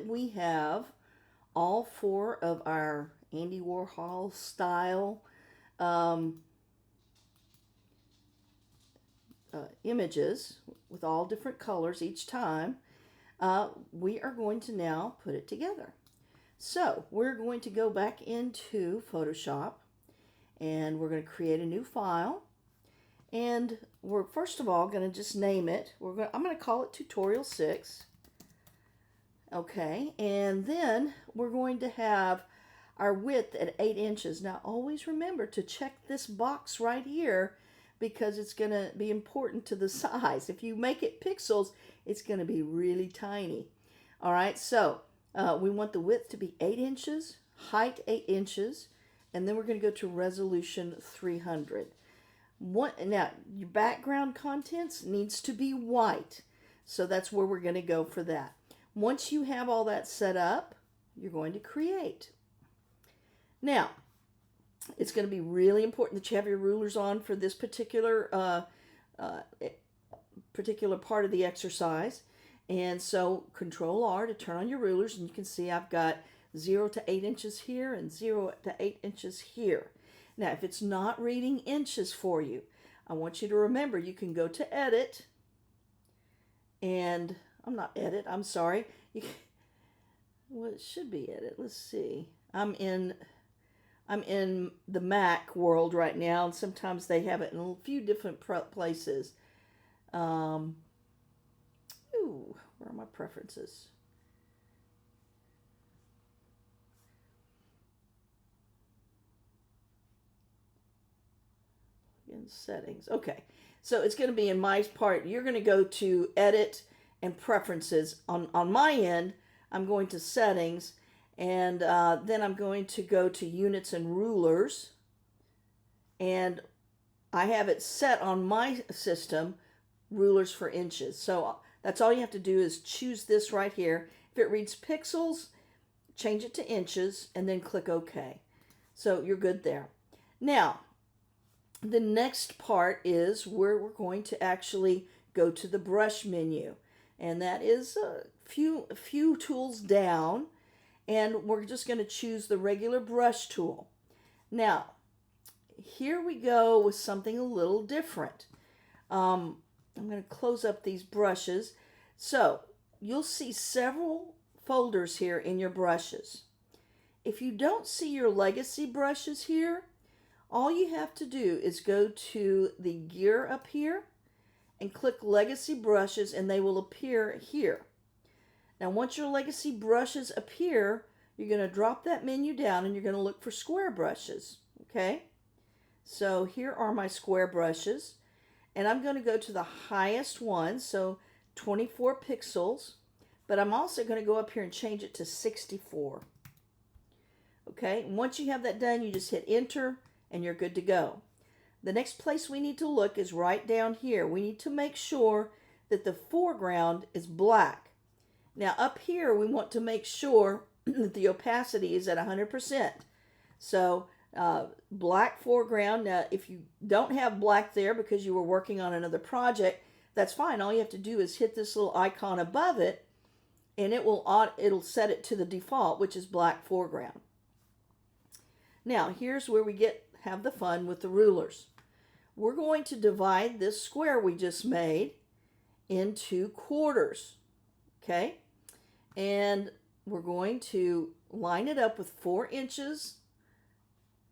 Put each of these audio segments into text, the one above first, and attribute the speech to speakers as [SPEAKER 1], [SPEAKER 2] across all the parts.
[SPEAKER 1] that we have all four of our Andy Warhol style um, images with all different colors each time, we are going to now put it together. So we're going to go back into Photoshop and we're going to create a new file. And we're first of all going to just name it. I'm going to call it Tutorial 6. Okay, and then we're going to have our width at 8 inches. Now always remember to check this box right here because it's going to be important to the size. If you make it pixels, it's going to be really tiny. All right, so we want the width to be 8 inches, height 8 inches, and then we're going to go to resolution 300. Now, your background contents needs to be white, so that's where we're going to go for that. Once you have all that set up, you're going to create. Now, it's going to be really important that you have your rulers on for this particular part of the exercise. And so Control R to turn on your rulers, and you can see I've got 0 to 8 inches here and 0 to 8 inches here. Now, if it's not reading inches for you, I want you to remember you can go to Edit, and I'm sorry. Well, it should be Edit. Let's see. I'm in the Mac world right now, and sometimes they have it in a few different places. Where are my preferences? In settings. Okay, so it's going to be in my part. You're going to go to Edit and Preferences. On my end, I'm going to Settings, and then I'm going to go to Units and Rulers, and I have it set on my system, rulers for inches. So that's all you have to do is choose this right here. If it reads pixels, change it to inches, and then click OK. So you're good there. Now, the next part is where we're going to actually go to the brush menu, and that is a few tools down, and we're just going to choose the regular brush tool. Now, here we go with something a little different. I'm going to close up these brushes. So you'll see several folders here in your brushes. If you don't see your legacy brushes here, all you have to do is go to the gear up here and click Legacy Brushes, and they will appear here. Now, once your legacy brushes appear, you're going to drop that menu down and you're going to look for square brushes. Okay? So here are my square brushes, and I'm going to go to the highest one, so 24 pixels, but I'm also going to go up here and change it to 64. Okay? And once you have that done, you just hit Enter, and you're good to go. The next place we need to look is right down here. We need to make sure that the foreground is black. Now up here we want to make sure that the opacity is at 100%. So black foreground. Now if you don't have black there because you were working on another project, that's fine. All you have to do is hit this little icon above it, and it'll set it to the default, which is black foreground. Now here's where we have the fun with the rulers. We're going to divide this square we just made into quarters, okay? And we're going to line it up with 4 inches,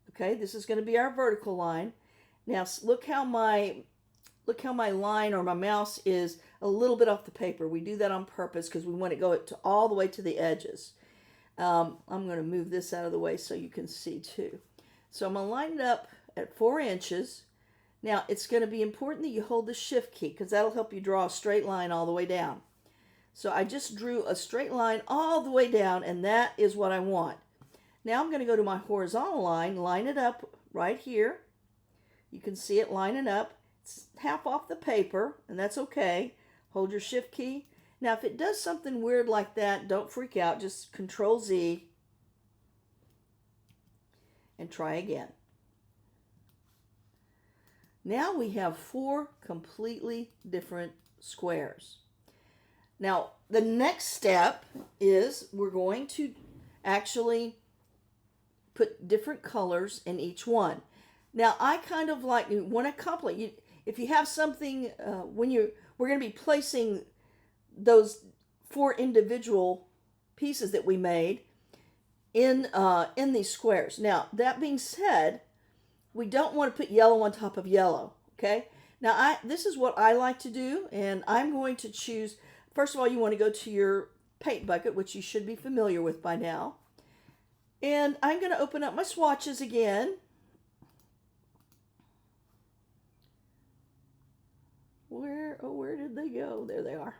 [SPEAKER 1] okay? This is going to be our vertical line. Now look how my line or my mouse is a little bit off the paper. We do that on purpose because we want to go all the way to the edges. I'm going to move this out of the way so you can see too. So I'm going to line it up at 4 inches. Now it's going to be important that you hold the shift key because that'll help you draw a straight line all the way down. So I just drew a straight line all the way down, and that is what I want. Now I'm going to go to my horizontal line it up right here. You can see it lining up. It's half off the paper, and that's okay. Hold your shift key. Now if it does something weird like that, don't freak out. Just Control Z and try again. Now we have 4 completely different squares. Now, the next step is we're going to actually put different colors in each one. Now, I kind of like, you want to compliment, if you have something, we're going to be placing those 4 individual pieces that we made in these squares. Now, that being said, we don't want to put yellow on top of yellow, okay? Now, this is what I like to do, and I'm going to choose, first of all, you want to go to your paint bucket, which you should be familiar with by now. And I'm going to open up my swatches again. Where did they go? There they are.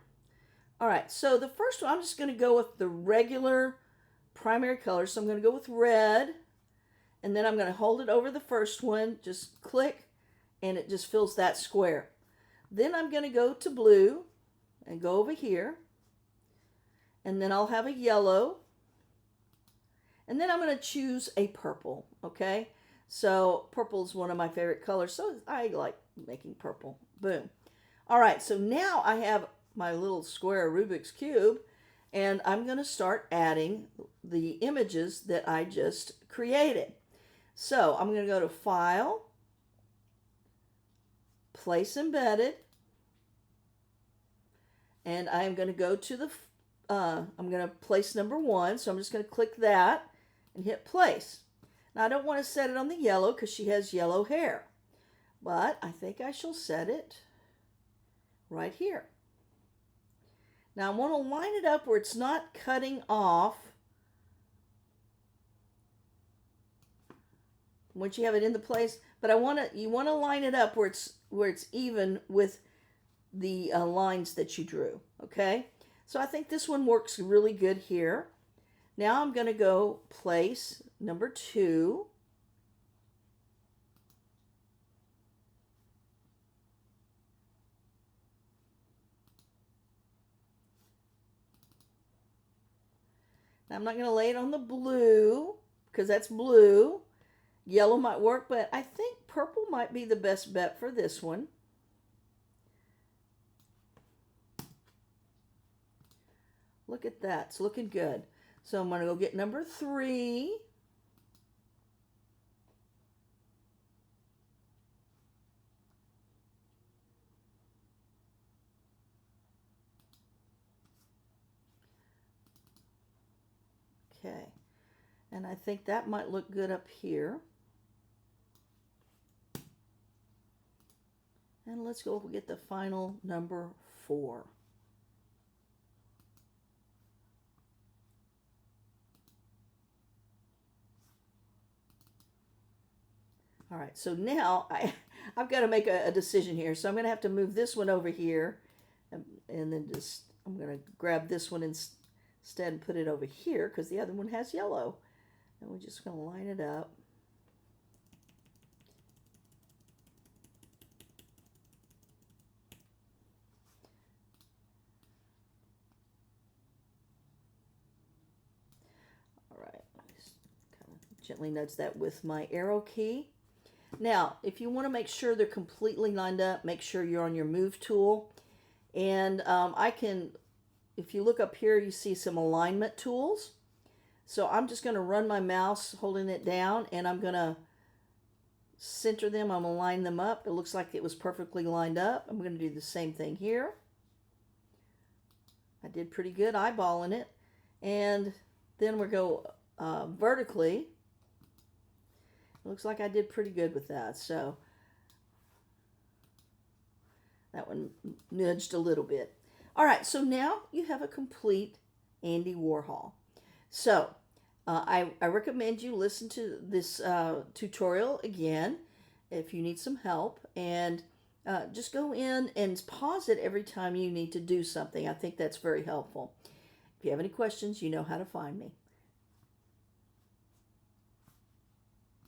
[SPEAKER 1] All right, so the first one, I'm just going to go with the regular primary color. So I'm going to go with red, and then I'm going to hold it over the first one, just click, and it just fills that square. Then I'm going to go to blue and go over here, and then I'll have a yellow, and then I'm going to choose a purple, okay? So purple is one of my favorite colors, so I like making purple. Boom. All right, so now I have my little square Rubik's Cube, and I'm going to start adding the images that I just created. So I'm going to go to File, Place Embedded, and I'm going to go to the, I'm going to place number 1, so I'm just going to click that and hit place. Now I don't want to set it on the yellow because she has yellow hair, but I think I shall set it right here. Now I want to line it up where it's not cutting off once you have it in the place, but you want to line it up where it's even with the lines that you drew, okay? So I think this one works really good here. Now I'm going to go place number 2. Now I'm not going to lay it on the blue because that's blue. Yellow might work, but I think purple might be the best bet for this one. Look at that. It's looking good. So I'm going to go get number 3. Okay. And I think that might look good up here. And let's go get the final number 4. All right, so now I've got to make a decision here. So I'm going to have to move this one over here, and then I'm going to grab this one instead and put it over here because the other one has yellow. And we're just going to line it up. All right, just kind of gently nudge that with my arrow key. Now, if you want to make sure they're completely lined up, make sure you're on your move tool. And if you look up here, you see some alignment tools. So I'm just going to run my mouse holding it down, and I'm going to center them. I'm going to line them up. It looks like it was perfectly lined up. I'm going to do the same thing here. I did pretty good eyeballing it. And then we'll go vertically. It looks like I did pretty good with that. So that one nudged a little bit. All right, so now you have a complete Andy Warhol. So I recommend you listen to this tutorial again if you need some help, and just go in and pause it every time you need to do something. I think that's very helpful. If you have any questions, you know how to find me.